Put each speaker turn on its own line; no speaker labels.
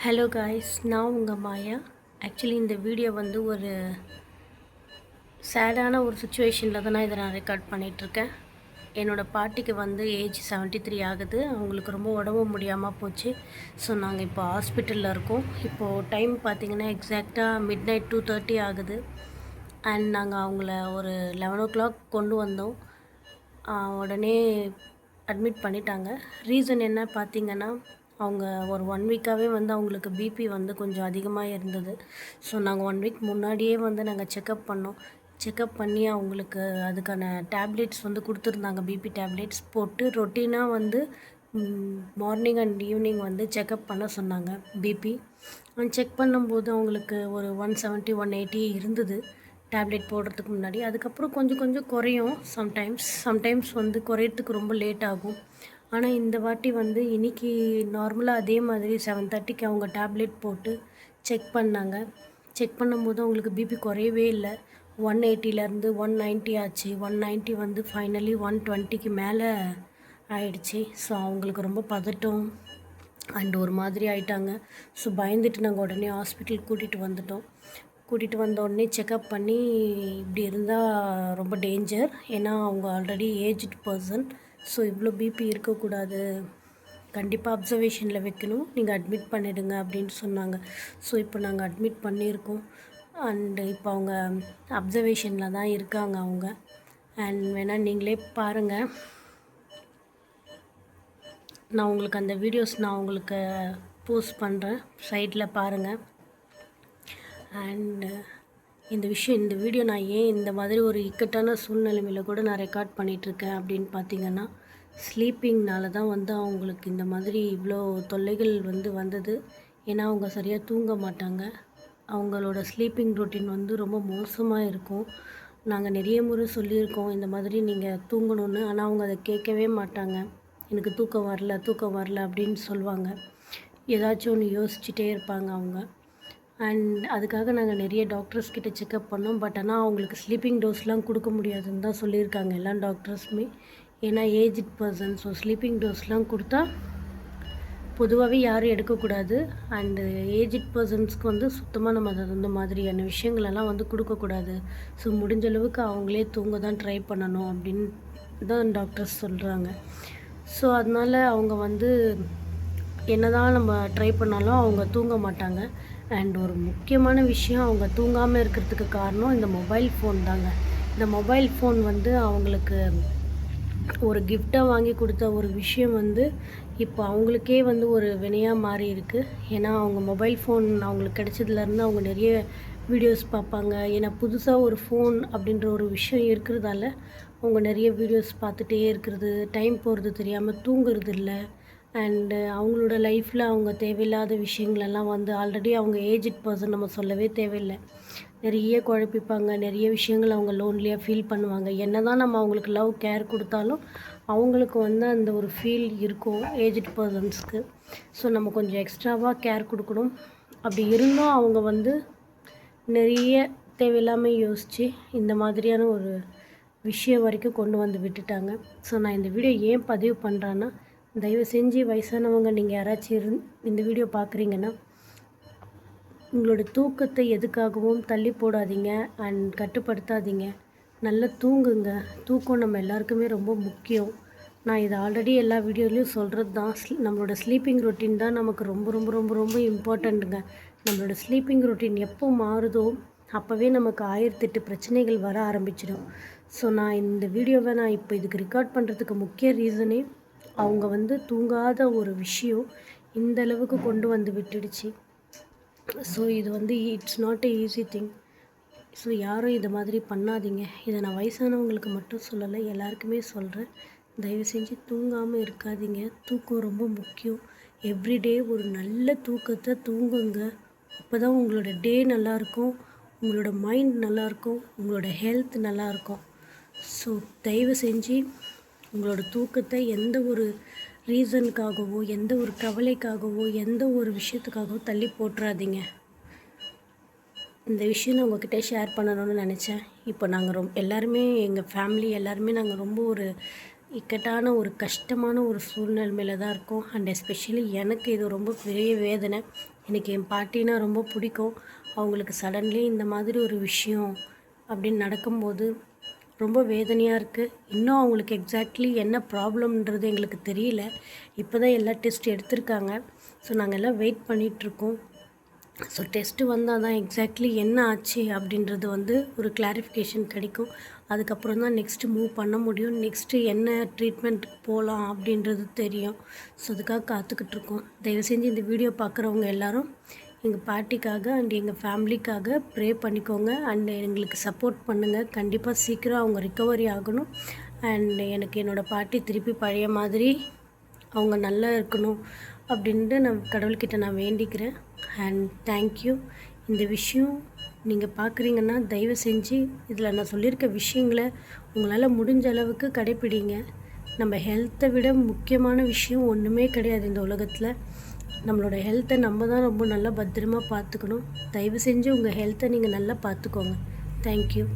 Hello guys, நான் உங்கள் மாயா. Actually இந்த வீடியோ வந்து ஒரு சேடான ஒரு சுச்சுவேஷனில் தான் இதை நான் ரெக்கார்ட் பண்ணிகிட்ருக்கேன். என்னோடய பாட்டிக்கு வந்து ஏஜ் 73 ஆகுது. அவங்களுக்கு ரொம்ப உடம்பு முடியாமல் போச்சு. ஸோ நாங்கள் இப்போ ஹாஸ்பிட்டலில் இருக்கோம். இப்போது டைம் பார்த்திங்கன்னா எக்ஸாக்டாக மிட் நைட் 2:30 ஆகுது. அண்ட் நாங்கள் அவங்கள ஒரு 11 o'clock கொண்டு வந்தோம். உடனே அட்மிட் பண்ணிட்டாங்க. ரீசன் என்ன பார்த்திங்கன்னா, அவங்க ஒரு 1 வீக்காகவே வந்து அவங்களுக்கு பிபி வந்து கொஞ்சம் அதிகமாக இருந்தது. ஸோ நாங்கள் 1 வீக் முன்னாடியே வந்து நாங்கள் செக்கப் பண்ணோம். செக்கப் பண்ணி அவங்களுக்கு அதுக்கான டேப்லெட்ஸ் வந்து கொடுத்துருந்தாங்க. பிபி டேப்லெட்ஸ் போட்டு ரொட்டீனாக வந்து மார்னிங் அண்ட் ஈவினிங் வந்து செக்கப் பண்ண சொன்னாங்க பிபி. செக் பண்ணும்போது அவங்களுக்கு ஒரு 170 180 இருந்தது டேப்லெட் போடுறதுக்கு முன்னாடி. அதுக்கப்புறம் கொஞ்சம் கொஞ்சம் குறையும். சம்டைம்ஸ் வந்து குறையிறதுக்கு ரொம்ப லேட் ஆகும். ஆனால் இந்த வாட்டி வந்து இன்றைக்கி நார்மலாக அதே மாதிரி 7:30க்கு அவங்க டேப்லெட் போட்டு செக் பண்ணாங்க. செக் பண்ணும்போது அவங்களுக்கு பிபி குறையவே இல்லை. 180லேருந்து 190 ஆச்சு. 190 வந்து ஃபைனலி 120க்கு மேலே ஆயிடுச்சு. ஸோ அவங்களுக்கு ரொம்ப பதட்டம் அண்ட் ஒரு மாதிரி ஆயிட்டாங்க. ஸோ பயந்துட்டு நாங்கள் உடனே ஹாஸ்பிட்டல் கூட்டிகிட்டு வந்த உடனே செக்கப் பண்ணி இப்படி இருந்தால் ரொம்ப டேஞ்சர். ஏன்னா அவங்க ஆல்ரெடி ஏஜ்டு பர்சன். ஸோ இவ்வளோ பிபி இருக்கக்கூடாது, கண்டிப்பாக அப்சர்வேஷனில் வைக்கணும், நீங்கள் அட்மிட் பண்ணிவிடுங்க அப்படின்னு சொன்னாங்க. ஸோ இப்போ நாங்கள் அட்மிட் பண்ணியிருக்கோம். அண்டு இப்போ அவங்க அப்சர்வேஷனில் தான் இருக்காங்க அவங்க. அண்ட் வேணால் நீங்களே பாருங்கள். நான் உங்களுக்கு அந்த வீடியோஸ் நான் உங்களுக்கு போஸ்ட் பண்ணுறேன், சைட்டில் பாருங்கள். அண்டு இந்த வீடியோ நான் ஏன் இந்த மாதிரி ஒரு இக்கட்டான சூழ்நிலைமையில் கூட நான் ரெக்கார்ட் பண்ணிகிட்ருக்கேன் அப்படின்னு பார்த்தீங்கன்னா, ஸ்லீப்பிங்னால தான் வந்து அவங்களுக்கு இந்த மாதிரி இவ்வளோ தொல்லைகள் வந்து வந்தது. ஏன்னா அவங்க சரியாக தூங்க மாட்டாங்க. அவங்களோட ஸ்லீப்பிங் ரொட்டீன் வந்து ரொம்ப மோசமாக இருக்கும். நாங்கள் நிறைய முறை சொல்லியிருக்கோம் இந்த மாதிரி நீங்கள் தூங்கணுன்னு. ஆனால் அவங்க அதை கேட்கவே மாட்டாங்க. எனக்கு தூக்கம் வரல அப்படின்னு சொல்லுவாங்க. ஏதாச்சும் ஒன்று யோசிச்சுட்டே இருப்பாங்க அவங்க. அண்ட் அதுக்காக நாங்கள் நிறைய டாக்டர்ஸ் கிட்ட செக்கப் பண்ணோம். பட் ஆனால் அவங்களுக்கு ஸ்லீப்பிங் டோஸ்லாம் கொடுக்க முடியாதுன்னு தான் சொல்லியிருக்காங்க எல்லா டாக்டர்ஸுமே. ஏன்னா ஏஜ்டு பர்சன். ஸோ ஸ்லீப்பிங் டோஸ்லாம் கொடுத்தா பொதுவாகவே யாரும் எடுக்கக்கூடாது. அண்டு ஏஜ்டு பர்சன்ஸ்க்கு வந்து சுத்தமாக நம்ம அந்த மாதிரியான விஷயங்களெல்லாம் வந்து கொடுக்கக்கூடாது. ஸோ முடிஞ்ச அளவுக்கு அவங்களே தூங்க தான் ட்ரை பண்ணணும் அப்படின்னு தான் டாக்டர்ஸ் சொல்கிறாங்க. ஸோ அதனால் அவங்க வந்து என்ன தான் நம்ம ட்ரை பண்ணாலும் அவங்க தூங்க மாட்டாங்க. அண்ட் ஒரு முக்கியமான விஷயம், அவங்க தூங்காமல் இருக்கிறதுக்கு காரணம் இந்த மொபைல் ஃபோன் தாங்க. இந்த மொபைல் ஃபோன் வந்து அவங்களுக்கு ஒரு கிஃப்டாக வாங்கி கொடுத்த ஒரு விஷயம் வந்து இப்போ அவங்களுக்கே வந்து ஒரு வினையாக மாறி இருக்குது. ஏன்னா அவங்க மொபைல் ஃபோன் அவங்களுக்கு கிடைச்சதுலேருந்து அவங்க நிறைய வீடியோஸ் பார்ப்பாங்க. ஏன்னா புதுசாக ஒரு ஃபோன் அப்படின்ற ஒரு விஷயம் இருக்கிறதால அவங்க நிறைய வீடியோஸ் பார்த்துட்டே இருக்கிறது, டைம் போகிறது தெரியாமல் தூங்குறது இல்லை. அண்டு அவங்களோட லைஃப்பில் அவங்க தேவையில்லாத விஷயங்களெல்லாம் வந்து ஆல்ரெடி அவங்க ஏஜ்டு பர்சன், நம்ம சொல்லவே தேவையில்லை, நிறைய குழப்பிப்பாங்க. நிறைய விஷயங்கள் அவங்க லோன்லியாக ஃபீல் பண்ணுவாங்க. என்ன தான் நம்ம அவங்களுக்கு லவ் கேர் கொடுத்தாலும் அவங்களுக்கு வந்து அந்த ஒரு ஃபீல் இருக்கும் ஏஜ்டு பர்சன்ஸ்க்கு. ஸோ நம்ம கொஞ்சம் எக்ஸ்ட்ராவாக கேர் கொடுக்கணும். அப்படி இருந்தும் அவங்க வந்து நிறைய தேவையில்லாமல் யோசித்து இந்த மாதிரியான ஒரு விஷயம் வரைக்கும் கொண்டு வந்து விட்டுட்டாங்க. ஸோ நான் இந்த வீடியோ ஏன் பதிவு பண்ணுறேன்னா, தயவு செஞ்சு வயசானவங்க நீங்கள் யாராச்சும் இந்த வீடியோ பார்க்குறீங்கன்னா, உங்களோட தூக்கத்தை எதுக்காகவும் தள்ளி போடாதீங்க அண்ட் கட்டுப்படுத்தாதீங்க. நல்லா தூங்குங்க. தூக்கம் நம்ம எல்லாருக்குமே ரொம்ப முக்கியம். நான் இதை ஆல்ரெடி எல்லா வீடியோலையும் சொல்கிறது தான். நம்மளோட ஸ்லீப்பிங் ரொட்டீன் தான் நமக்கு ரொம்ப ரொம்ப ரொம்ப ரொம்ப இம்பார்ட்டண்ட்டுங்க. நம்மளோட ஸ்லீப்பிங் ரொட்டீன் எப்போ மாறுதோ அப்போவே நமக்கு 1008 பிரச்சனைகள் வர ஆரம்பிச்சிடும். ஸோ நான் இந்த வீடியோவை இப்போ இதுக்கு ரெக்கார்ட் பண்ணுறதுக்கு முக்கிய ரீசனே, அவங்க வந்து தூங்காத ஒரு விஷயம் இந்த அளவுக்கு கொண்டு வந்து விட்டுடுச்சு. ஸோ இது வந்து it's not a easy thing. So யாரும் இதை மாதிரி பண்ணாதீங்க. இதை நான் வயசானவங்களுக்கு மட்டும் சொல்லலை, எல்லாருக்குமே சொல்கிறேன். தயவு செஞ்சு தூங்காமல் இருக்காதீங்க. தூக்கம் ரொம்ப முக்கியம். எவ்ரிடே ஒரு நல்ல தூக்கத்தை தூங்குங்க. அப்போ தான் உங்களோட டே நல்லாயிருக்கும், உங்களோட மைண்ட் நல்லாயிருக்கும், உங்களோட ஹெல்த் நல்லாயிருக்கும். ஸோ தயவு செஞ்சு உங்களோட தூக்கத்தை எந்த ஒரு ரீசனுக்காகவோ, எந்த ஒரு கவலைக்காகவோ, எந்த ஒரு விஷயத்துக்காகவோ தள்ளி போட்டுறாதீங்க. இந்த விஷயம் நான் உங்கள்கிட்ட ஷேர் பண்ணணும்னு நினச்சேன். இப்போ நாங்கள் எல்லாருமே, எங்கள் ஃபேமிலி எல்லாருமே நாங்கள் ரொம்ப ஒரு இக்கட்டான ஒரு கஷ்டமான ஒரு சூழ்நிலைமையில தான் இருக்கோம். அண்ட் எஸ்பெஷலி எனக்கு இது ரொம்ப பெரிய வேதனை. எனக்கு என் பாட்டினா ரொம்ப பிடிக்கும். அவங்களுக்கு சடன்லி இந்த மாதிரி ஒரு விஷயம் அப்படின்னு நடக்கும்போது ரொம்ப வேதனையாக இருக்குது. இன்னும் அவங்களுக்கு எக்ஸாக்ட்லி என்ன ப்ராப்ளம்ன்றது எங்களுக்கு தெரியல. இப்போ தான் எல்லா டெஸ்ட் எடுத்திருக்காங்க. ஸோ நாங்கள் எல்லாம் வெயிட் பண்ணிகிட்ருக்கோம். ஸோ டெஸ்ட்டு வந்தால் தான் எக்ஸாக்ட்லி என்ன ஆச்சு அப்படின்றது ஒரு கிளாரிஃபிகேஷன் கிடைக்கும். அதுக்கப்புறம் தான் நெக்ஸ்ட்டு மூவ் பண்ண முடியும். நெக்ஸ்ட்டு என்ன ட்ரீட்மெண்ட்டுக்கு போகலாம் அப்படின்றது தெரியும். ஸோ அதுக்காக காத்துக்கிட்ருக்கோம். தயவு செஞ்சு இந்த வீடியோ பார்க்குறவங்க எல்லோரும் எங்கள் பாட்டிக்காக அண்ட் எங்கள் ஃபேமிலிக்காக ப்ரே பண்ணிக்கோங்க. அண்ட் எங்களுக்கு சப்போர்ட் பண்ணுங்கள். கண்டிப்பாக சீக்கிரம் அவங்க ரிக்கவரி ஆகணும். அண்ட் எனக்கு என்னோடய பாட்டி திருப்பி பழைய மாதிரி அவங்க நல்லா இருக்கணும் அப்படின்ட்டு நான் கடவுள்கிட்ட நான் வேண்டிக்கிறேன். And thank you. இந்த விஷயம் நீங்கள் பார்க்குறீங்கன்னா தயவு செஞ்சு இதில் நான் சொல்லியிருக்க விஷயங்களை உங்களால் முடிஞ்ச அளவுக்கு கடைப்பிடிங்க. நம்ம ஹெல்த்தை விட முக்கியமான விஷயம் ஒன்றுமே கிடையாது இந்த உலகத்தில். நம்மளோட ஹெல்த்தை நம்ம தான் ரொம்ப நல்லா பத்திரமா பார்த்துக்கணும். தயவு செஞ்சு உங்கள் ஹெல்த்தை நீங்கள் நல்லா பார்த்துக்கோங்க. தேங்க்யூ.